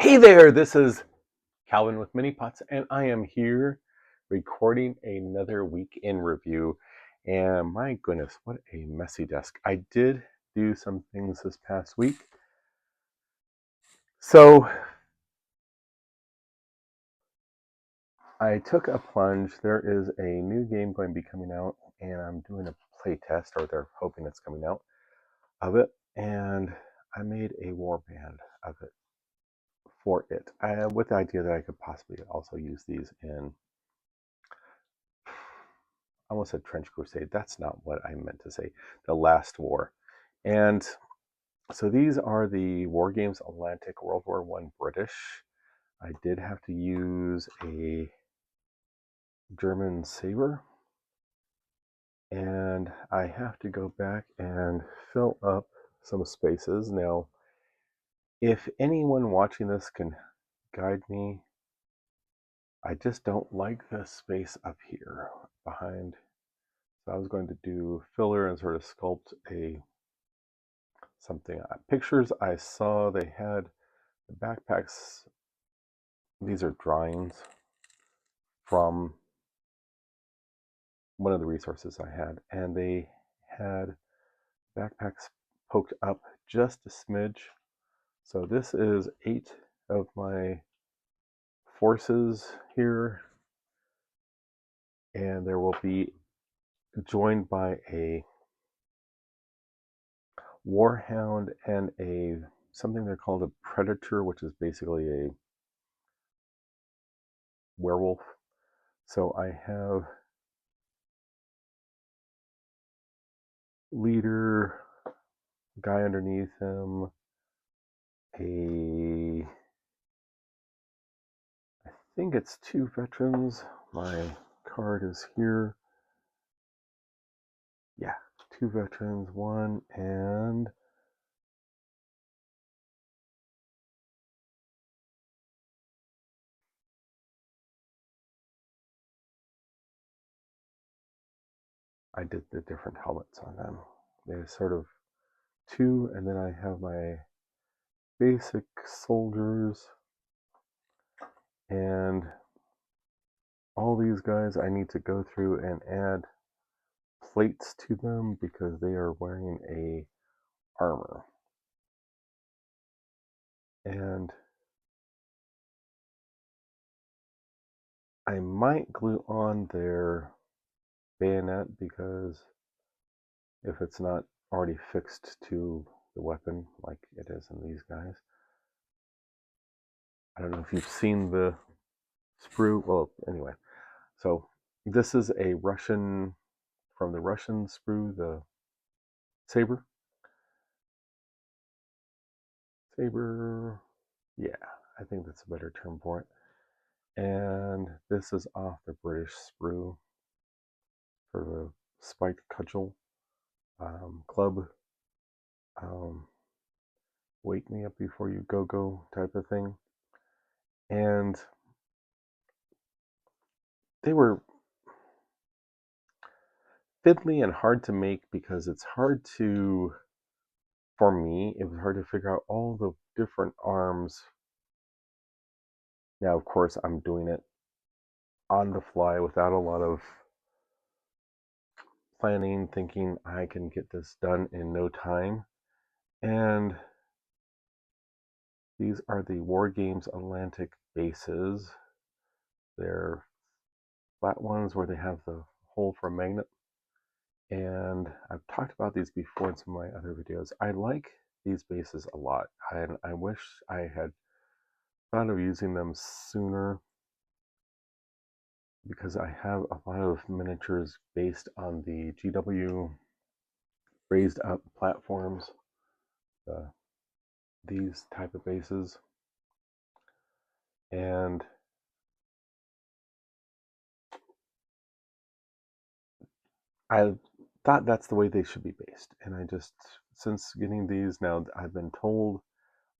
Hey there, this is Calvin with Mini Pots, and I am here recording another week in review. And my goodness, what a messy desk. I did do some things this past week. So I took a plunge. There is a new game going to be coming out, and I'm doing a play test, or they're hoping it's coming out of it. And I made a warband of it for it, with the idea that I could possibly also use these in, I almost said Trench Crusade. That's not what I meant to say. The Last War. And so these are the War Games Atlantic World War I British. I did have to use a German saber. And I have to go back and fill up some spaces. Now, if anyone watching this can guide me, I just don't like this space up here behind. So I was going to do filler and sort of sculpt something. Pictures I saw, they had the backpacks. These are drawings from one of the resources I had, and they had backpacks poked up just a smidge. So this is 8 of my forces here, and there will be joined by a warhound and a something they're called a predator, which is basically a werewolf. So I have leader, guy underneath him, I think it's 2 veterans. My card is here. Yeah, 2 veterans, 1, and I did the different helmets on them. They're sort of 2, and then I have my basic soldiers, and all these guys I need to go through and add plates to them because they are wearing a armor. And I might glue on their bayonet because if it's not already fixed to the weapon like it is in these guys. I don't know if you've seen the sprue. Well, anyway, so this is a Russian, from the Russian sprue, the saber. Saber, yeah, I think that's a better term for it. And this is off the British sprue for the spiked cudgel club. Wake me up before you go type of thing. And they were fiddly and hard to make because it's hard to, for me, it was hard to figure out all the different arms. Now, of course, I'm doing it on the fly without a lot of planning, thinking I can get this done in no time. And these are the War Games Atlantic bases. They're flat ones where they have the hole for a magnet. And I've talked about these before in some of my other videos. I like these bases a lot, and I wish I had thought of using them sooner because I have a lot of miniatures based on the GW raised up platforms, these type of bases, and I thought that's the way they should be based. And I just, since getting these now, I've been told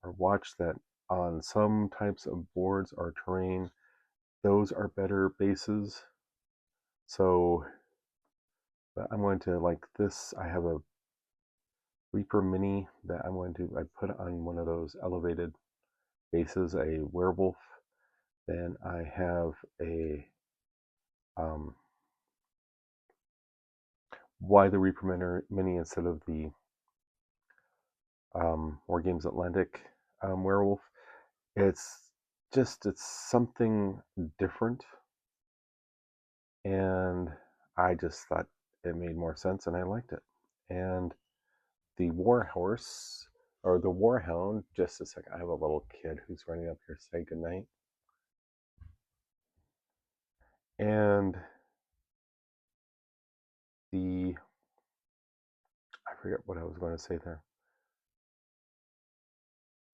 or watched that on some types of boards or terrain, those are better bases. So, but I'm going to, like this, I have a Reaper Mini that I'm going to, I put on one of those elevated bases, a werewolf. Then I have a Y the Reaper Mini instead of the War Games Atlantic werewolf. It's something different, and I just thought it made more sense, and I liked it. And the Warhorse or the Warhound. Just a second, I have a little kid who's running up here to say goodnight. And I forget what I was going to say there.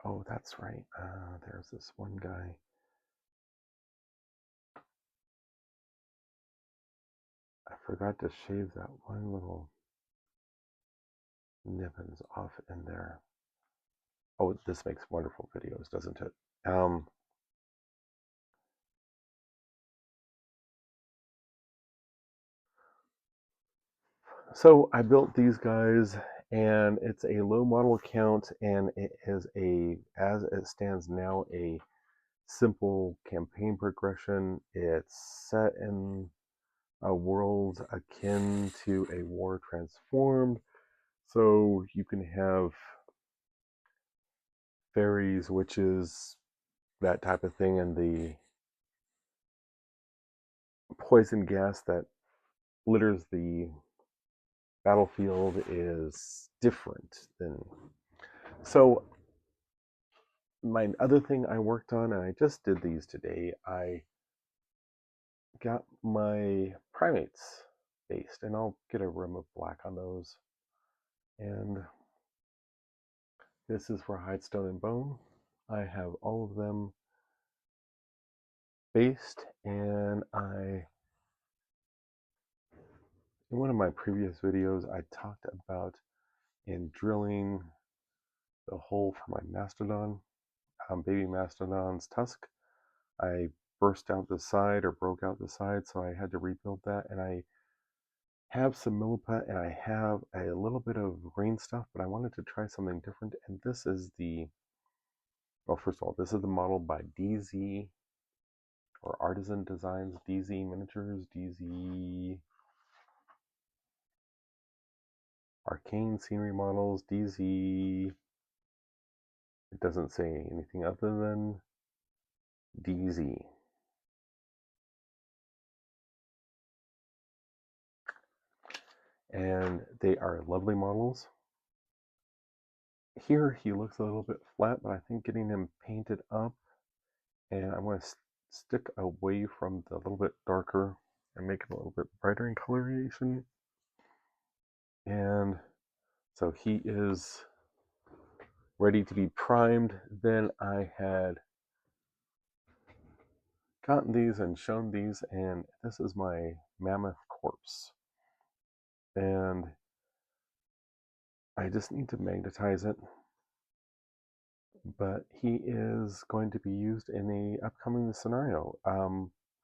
Oh, that's right. There's this one guy. I forgot to shave that one little nibbins off in there. Oh, this makes wonderful videos, doesn't it? So I built these guys, and it's a low model count, and it is as it stands now, a simple campaign progression. It's set in a world akin to a War Transformed, so you can have fairies, witches, that type of thing, and the poison gas that litters the battlefield is different than. So my other thing I worked on, and I just did these today, I got my primates based, and I'll get a rim of black on those. And this is for Hidestone and Bone. I have all of them based, and in one of my previous videos, I talked about in drilling the hole for my mastodon, baby mastodon's tusk. I burst out the side or broke out the side, so I had to rebuild that. And I have some milliput and I have a little bit of grain stuff, but I wanted to try something different. And this is first of all, this is the model by DZ or Artisan Designs, DZ Miniatures, DZ Arcane Scenery Models, DZ. It doesn't say anything other than DZ. And they are lovely models. Here he looks a little bit flat, but I think getting him painted up, and I want to stick away from the little bit darker and make it a little bit brighter in coloration. And so he is ready to be primed. Then I had gotten these and shown these, and this is my mammoth corpse. And I just need to magnetize it, but he is going to be used in a upcoming scenario,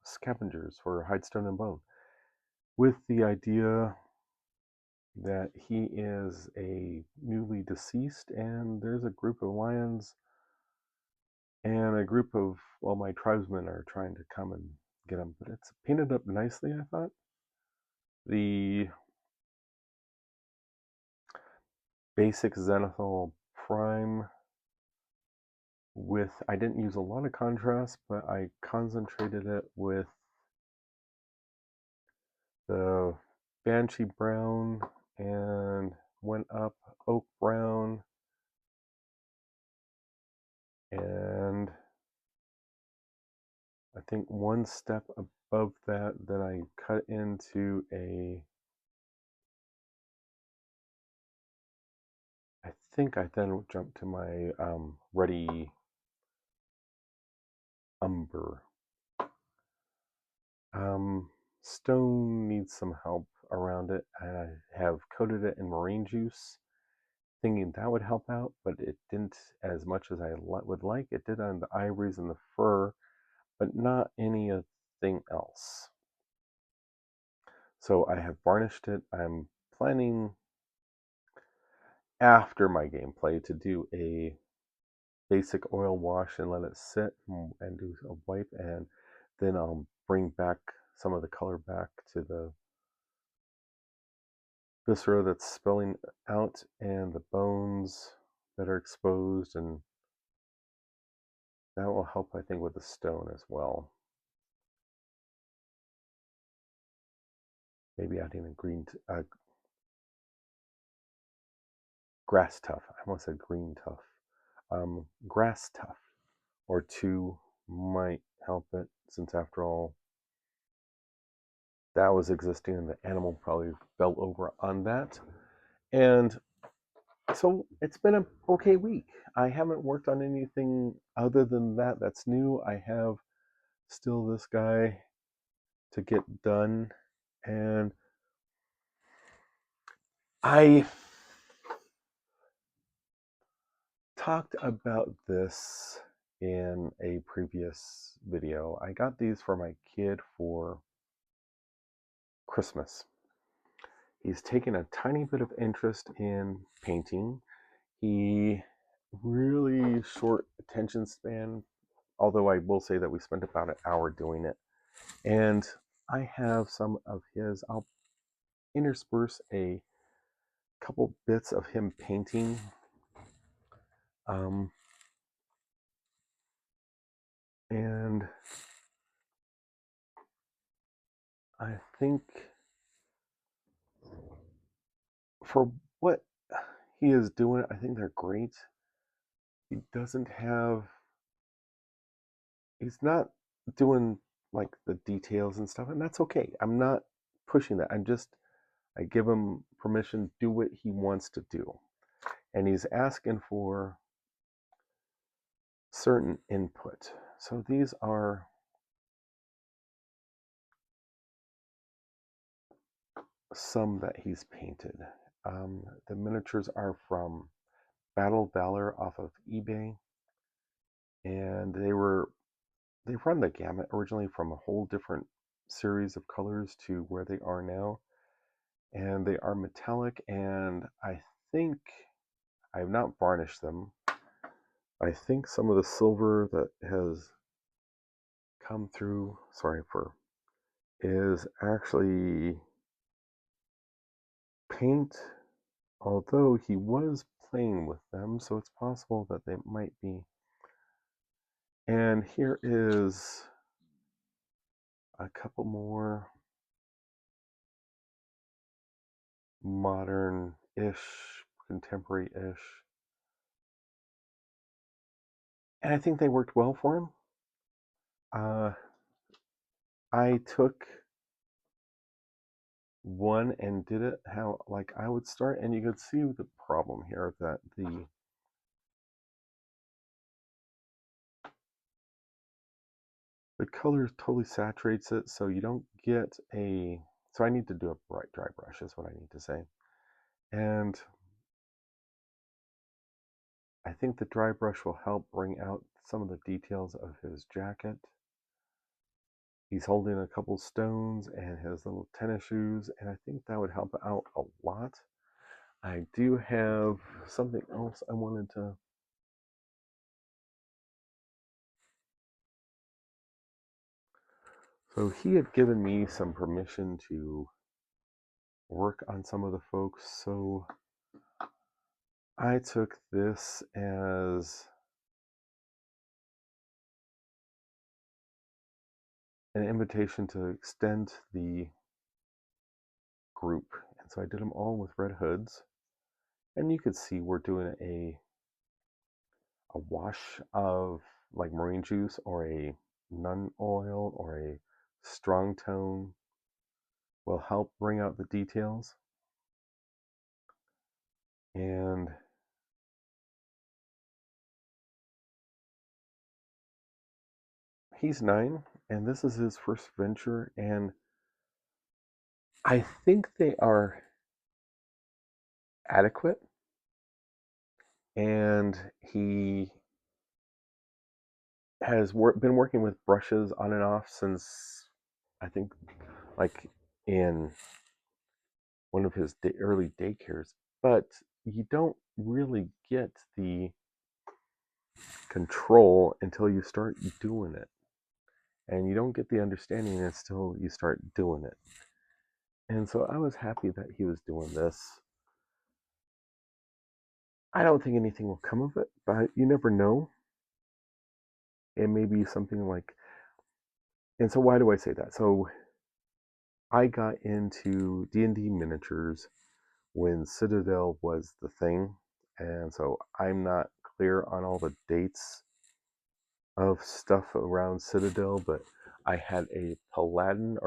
Scavengers for Hidestone and Bone, with the idea that he is a newly deceased, and there's a group of lions and a group of, well, my tribesmen are trying to come and get him, but it's painted up nicely, I thought. The basic Zenithal Prime I didn't use a lot of contrast, but I concentrated it with the Banshee Brown and went up Oak Brown, and I think one step above that, then I cut into I think I then jumped to my Ready Umber. Stone needs some help around it. I have coated it in marine juice, thinking that would help out, but it didn't as much as I would like. It did on the ivories and the fur, but not anything else. So I have varnished it. I'm planning after my gameplay to do a basic oil wash and let it sit and do a wipe, and then I'll bring back some of the color back to the viscera that's spilling out and the bones that are exposed, and that will help, I think, with the stone as well. Maybe adding a green grass tuff. I almost said green tuff. Grass tuff or two might help it, since after all, that was existing and the animal probably fell over on that. And so it's been an okay week. I haven't worked on anything other than that that's new. I have still this guy to get done, and I talked about this in a previous video. I got these for my kid for Christmas. He's taken a tiny bit of interest in painting. He really short attention span, although I will say that we spent about an hour doing it. And I have some of his. I'll intersperse a couple bits of him painting. And I think for what he is doing, I think they're great. He doesn't have, he's not doing like the details and stuff, and that's okay. I'm not pushing that. I give him permission to do what he wants to do. And he's asking for certain input. So these are some that he's painted. The miniatures are from Battle Valor off of eBay, and they run the gamut originally from a whole different series of colors to where they are now, and they are metallic. And I think I have not varnished them. I think some of the silver that has come through, is actually paint, although he was playing with them, so it's possible that they might be. And here is a couple more modern-ish, contemporary-ish. And I think they worked well for him. I took one and did it how like I would start, and you could see the problem here, that the color totally saturates it, so you don't get a, so I need to do a bright dry brush is what I need to say. And I think the dry brush will help bring out some of the details of his jacket. He's holding a couple stones and his little tennis shoes, and I think that would help out a lot. I do have something else I wanted to. So he had given me some permission to work on some of the folks, so I took this as an invitation to extend the group. And so I did them all with red hoods. And you could see we're doing a wash of like marine juice or a nun oil or a strong tone will help bring out the details. And he's 9, and this is his first venture, and I think they are adequate. And he has been working with brushes on and off since, I think, like in one of his early daycares, but you don't really get the control until you start doing it. And you don't get the understanding until you start doing it. And so I was happy that he was doing this. I don't think anything will come of it, but you never know. It may be something like, and so why do I say that? So I got into D&D miniatures when Citadel was the thing, and so I'm not clear on all the dates of stuff around Citadel, but I had a paladin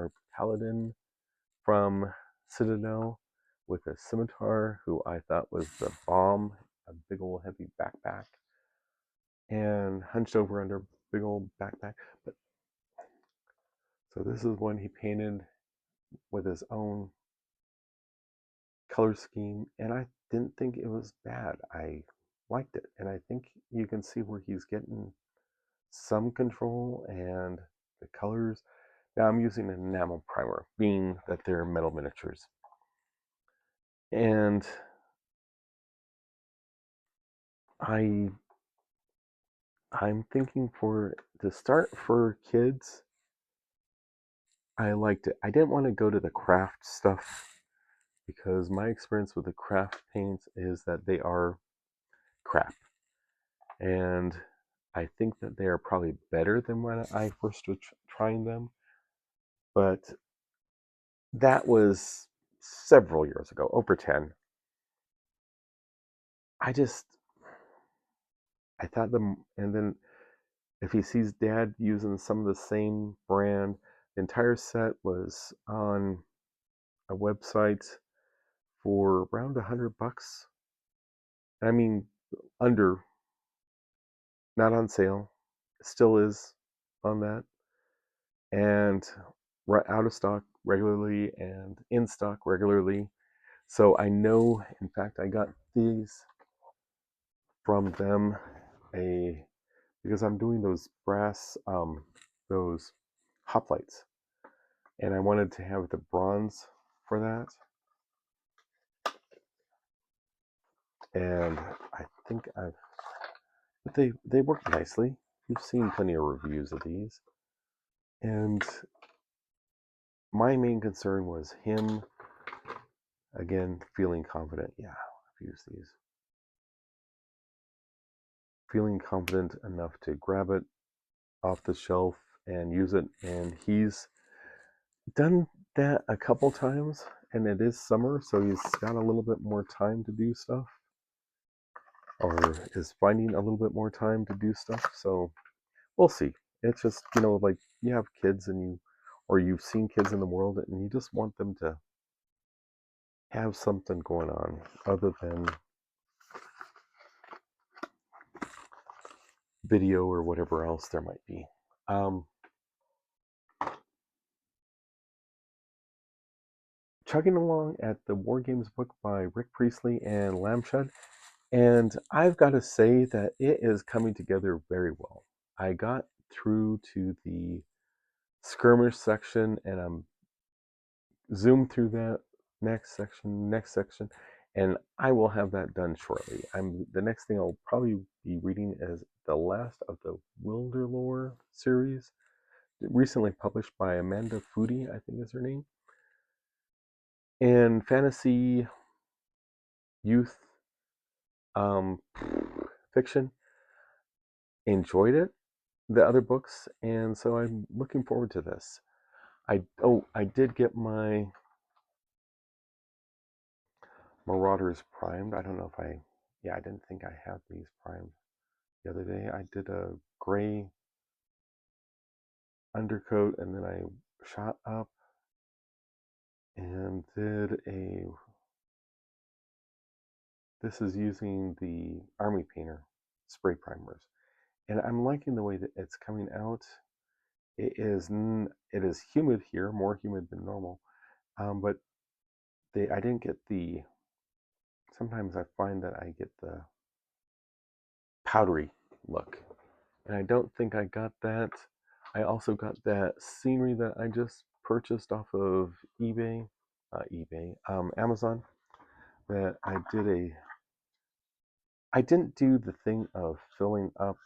from Citadel with a scimitar who I thought was the bomb, a big old heavy backpack, and hunched over under a big old backpack. But so this is one he painted with his own color scheme, and I didn't think it was bad. I liked it, and I think you can see where he's getting some control and the colors. Now I'm using an enamel primer, being that they're metal miniatures. And I'm thinking to start for kids, I liked it. I didn't want to go to the craft stuff because my experience with the craft paints is that they are crap. And I think that they are probably better than when I first was trying them. But that was several years ago, over 10. I thought them, and then if he sees dad using some of the same brand, the entire set was on a website for around $100. I mean, under, not on sale. Still is on that. And out of stock regularly and in stock regularly. So I know, in fact, I got these from them because I'm doing those brass, those hoplites, and I wanted to have the bronze for that. And I think they work nicely. You've seen plenty of reviews of these, and my main concern was him again feeling confident. Yeah, I've used these. Feeling confident enough to grab it off the shelf and use it, and he's done that a couple times, and it is summer, so he's got a little bit more time to do stuff, or is finding a little bit more time to do stuff. So we'll see. It's just, like you have kids or you've seen kids in the world, and you just want them to have something going on other than video or whatever else there might be. Chugging along at the War Games book by Rick Priestley and Lambshed, and I've got to say that it is coming together very well. I got through to the skirmish section, and I'm zoomed through that next section, and I will have that done shortly. The next thing I'll probably be reading is the last of the Wilderlore series, recently published by Amanda Foody, I think is her name. And fantasy youth fiction. Enjoyed it, the other books, and so I'm looking forward to this. I did get my Marauders primed. I don't know if I didn't think I had these primed the other day. I did a gray undercoat, and then I shot up and did this is using the Army Painter spray primers, and I'm liking the way that it's coming out. It is humid here, more humid than normal, but I didn't get the. Sometimes I find that I get the powdery look, and I don't think I got that. I also got that scenery that I just purchased off of Amazon. That I didn't do the thing of filling up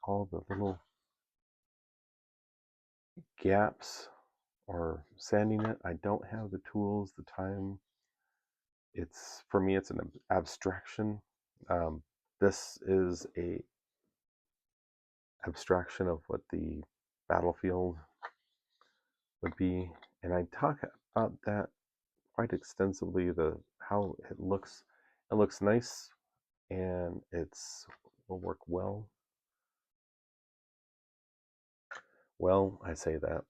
all the little gaps or sanding it. I don't have the tools, the time. It's for me, it's an abstraction. Um, this is a abstraction of what the battlefield would be, and I talk about that quite extensively. The how it looks. It looks nice, and it's will work well. Well, I say that.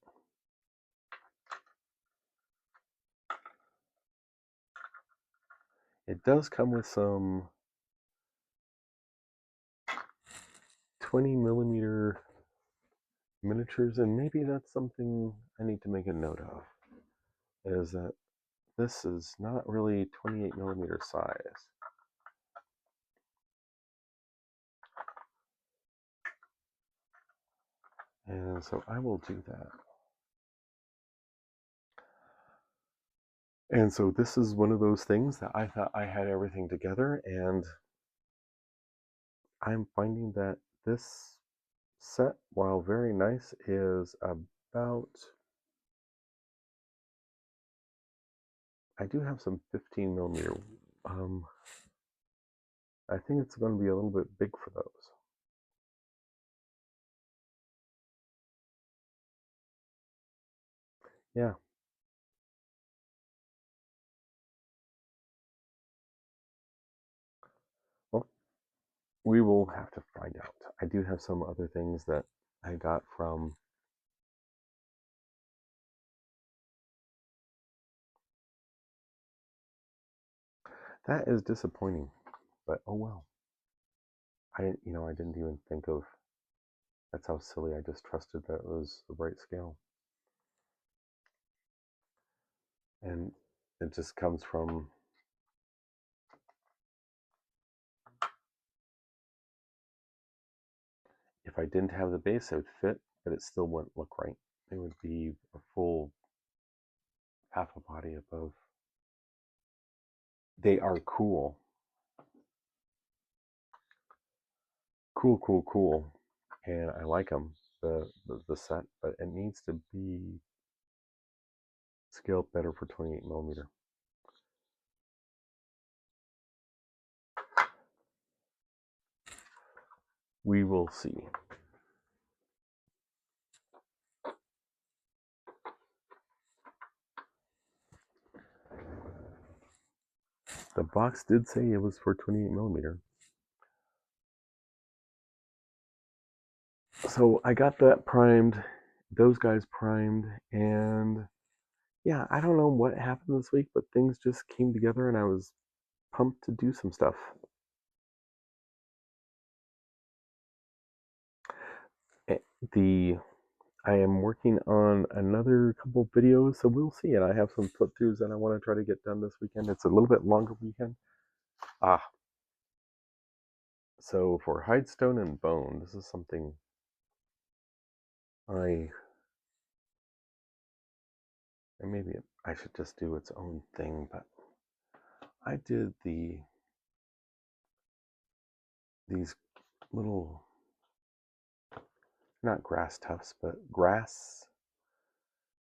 It does come with some 20mm miniatures, and maybe that's something I need to make a note of, is that this is not really 28mm size. And so I will do that. And so this is one of those things that I thought I had everything together, and I'm finding that this set, while very nice, is about, I do have some 15mm. I think it's going to be a little bit big for those. Yeah. Well, we will have to find out. I do have some other things that I got from that is disappointing, but oh well. I didn't even think of, that's how silly. I just trusted that it was the right scale. And it just comes from, if I didn't have the base, it would fit, but it still wouldn't look right. It would be a full half a body above. They are cool. Cool. And I like them, the set, but it needs to be scaled better for 28mm. We will see. The box did say it was for 28mm. So I got that primed, those guys primed, and yeah, I don't know what happened this week, but things just came together and I was pumped to do some stuff. I am working on another couple videos, so we'll see. And I have some flip throughs that I want to try to get done this weekend. It's a little bit longer weekend. So for Hidestone and Bone, this is something and maybe I should just do its own thing, but I did these little, not grass tufts, but grass.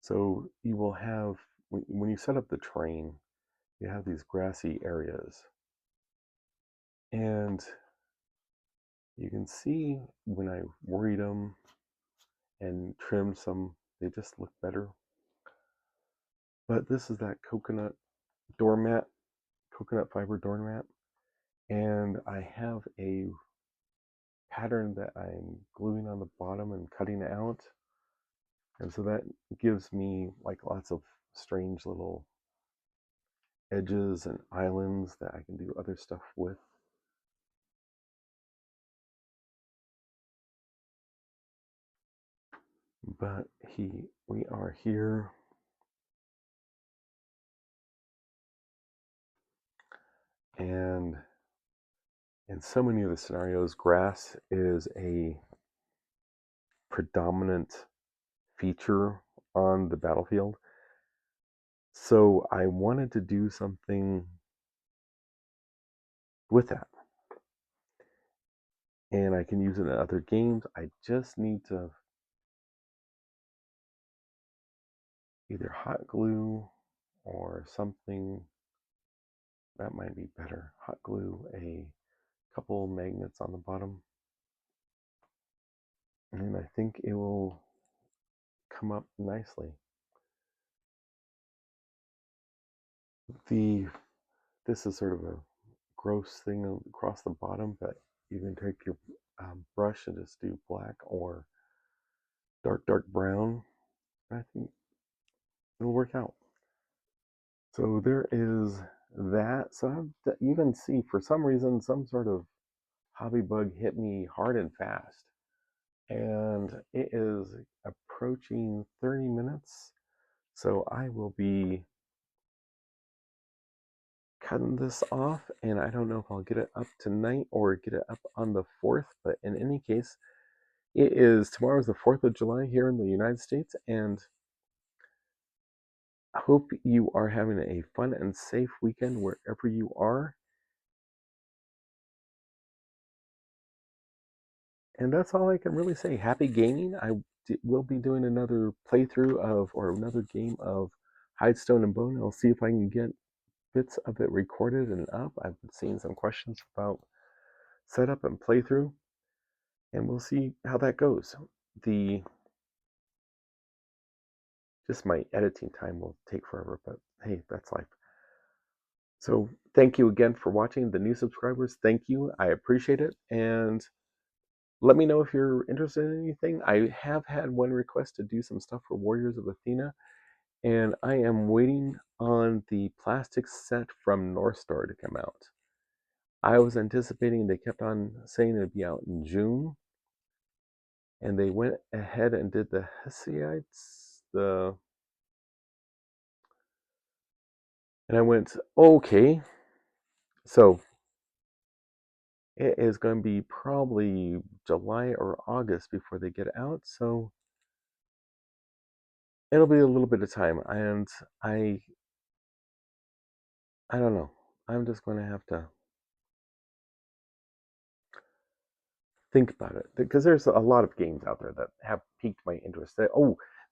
So you will have, when you set up the train, you have these grassy areas. And you can see when I worried them and trimmed some, they just look better. But this is that coconut fiber doormat. And I have a pattern that I'm gluing on the bottom and cutting out. And so that gives me like lots of strange little edges and islands that I can do other stuff with. But we are here. And in so many of the scenarios, grass is a predominant feature on the battlefield. So I wanted to do something with that. and I can use it in other games. I just need to either hot glue or something that might be better. Hot glue a couple magnets on the bottom, and I think it will come up nicely. This is sort of a gross thing across the bottom, but you can take your brush and just do black or dark brown. I think it'll work out. So there is that. So you can see, for some reason, some sort of hobby bug hit me hard and fast, and it is approaching 30 minutes. So I will be cutting this off, and I don't know if I'll get it up tonight or get it up on the 4th, but in any case, tomorrow's the 4th of July here in the United States, and I hope you are having a fun and safe weekend wherever you are. And that's all I can really say. Happy gaming. I will be doing another playthrough or another game of Hide, Stone, and Bone. I'll see if I can get bits of it recorded and up. I've been seeing some questions about setup and playthrough, and we'll see how that goes. Just my editing time will take forever, but hey, that's life. So thank you again for watching. The new subscribers, thank you. I appreciate it. And let me know if you're interested in anything. I have had one request to do some stuff for Warriors of Athena, and I am waiting on the plastic set from North Star to come out. I was anticipating, they kept on saying it'd be out in June, and they went ahead and did the Hesiites, and I went, okay, so it is going to be probably July or August before they get out, so it'll be a little bit of time, and I don't know. I'm just going to have to think about it because there's a lot of games out there that have piqued my interest.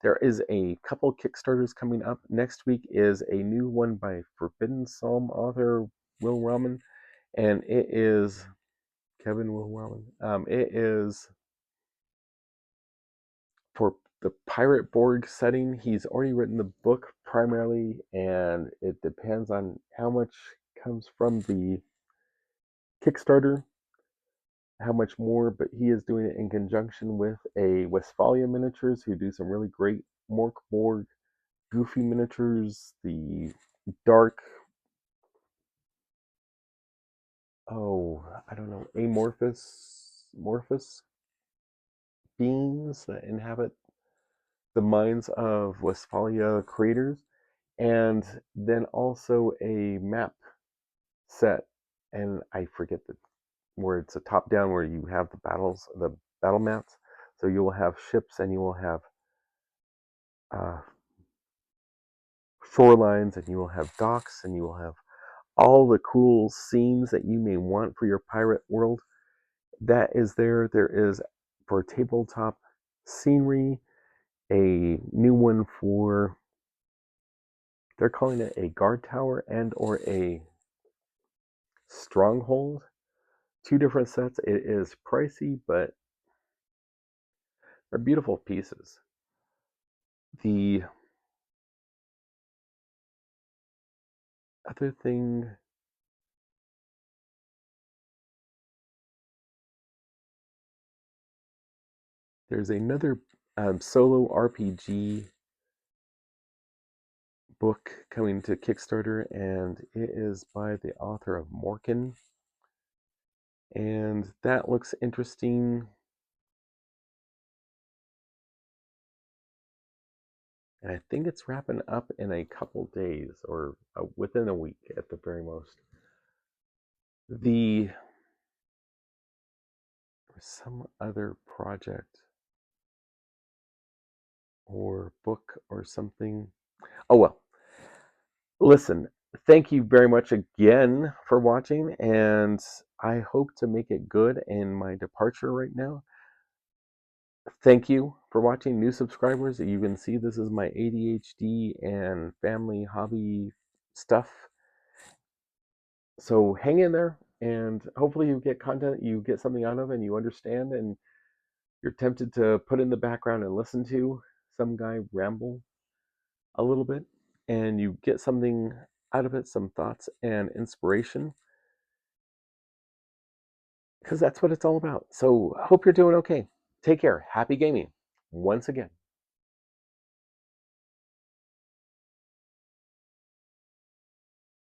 There is a couple Kickstarters coming up. Next week is a new one by Forbidden Psalm author Will Rahman, and it is Kevin Will Rahman. It is for the Pirate Borg setting. He's already written the book primarily, and it depends on how much comes from the Kickstarter, how much more, but he is doing it in conjunction with a Westphalia Miniatures who do some really great Mork Borg goofy miniatures. The dark, I don't know, amorphous beings that inhabit the minds of Westphalia creators, and then also a map set, and I forget where it's a top down where you have the battle maps. So you will have ships, and you will have uh, shorelines, and you will have docks, and you will have all the cool scenes that you may want for your pirate world. That is there. There is, for tabletop scenery, a new one for, they're calling it a guard tower and or a stronghold. Two different sets. It is pricey, but they're beautiful pieces. The other thing, there's another solo RPG book coming to Kickstarter, and it is by the author of Morkin, and that looks interesting. And I think it's wrapping up in a couple days or within a week at the very most. There's some other project or book or something. Oh well. Listen, thank you very much again for watching, and I hope to make it good in my departure right now. Thank you for watching, new subscribers. You can see this is my ADHD and family hobby stuff. So hang in there, and hopefully you get content you get something out of and you understand, and you're tempted to put in the background and listen to some guy ramble a little bit, and you get something out of it, some thoughts and inspiration, because that's what it's all about. So hope you're doing okay. Take care. Happy gaming once again.